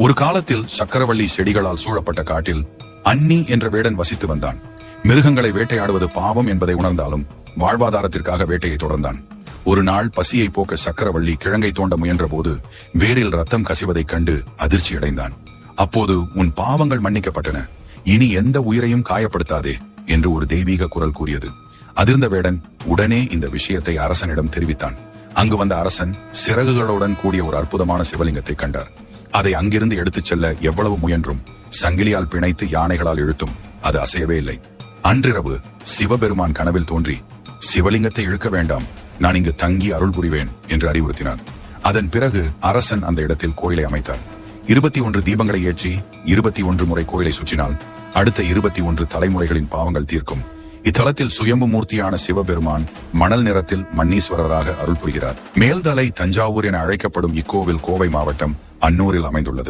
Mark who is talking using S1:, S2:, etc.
S1: ஒரு காலத்தில் சக்கரவள்ளி செடிகளால் சூழப்பட்ட காட்டில் அன்னி என்ற வேடன் வசித்து வந்தான். மிருகங்களை வேட்டையாடுவது பாவம் என்பதை உணர்ந்தாலும் வாழ்வாதாரத்திற்காக வேட்டையை தொடர்ந்தான். ஒரு நாள் பசியை போக்க சக்கரவள்ளி கிழங்கை தோண்ட முயன்ற போது வேரில் ரத்தம் கசிவதைக் கண்டு அதிர்ச்சி அடைந்தான். அப்போது உன் பாவங்கள் மன்னிக்கப்பட்டன, இனி எந்த உயிரையும் காயப்படுத்தாதே என்று ஒரு தெய்வீக குரல் கூறியது. அதிர்ந்த வேடன் உடனே இந்த விஷயத்தை அரசனிடம் தெரிவித்தான். அங்கு வந்த அரசன் சிறகுகளுடன் கூடிய ஒரு அற்புதமான சிவலிங்கத்தை கண்டார். அதை அங்கிருந்து எடுத்துச் செல்ல எவ்வளவு முயன்றும் சங்கிலியால் பிணைத்து யானைகளால் இழுத்தும் அது அசையவே இல்லை. அன்றிரவு சிவபெருமான் கனவில் தோன்றி, சிவலிங்கத்தை இழுக்க வேண்டாம், நான் இங்கு தங்கி அருள் புரிவேன் என்று அறிவுறுத்தினார். அதன் பிறகு அரசன் அந்த இடத்தில் கோயிலை அமைத்தார். 21 தீபங்களை ஏற்றி 21 முறை கோயிலை சுற்றினால் அடுத்த 21 தலைமுறைகளின் பாவங்கள் தீர்க்கும். இத்தலத்தில் சுயம்பு மூர்த்தியான சிவபெருமான் மணல் நிறத்தில் மன்னீஸ்வரராக அருள் புரிகிறார். மேல்தலை தஞ்சாவூர் என அழைக்கப்படும் இக்கோவில் கோவை மாவட்டம் அன்னூரில் அமைந்துள்ளது.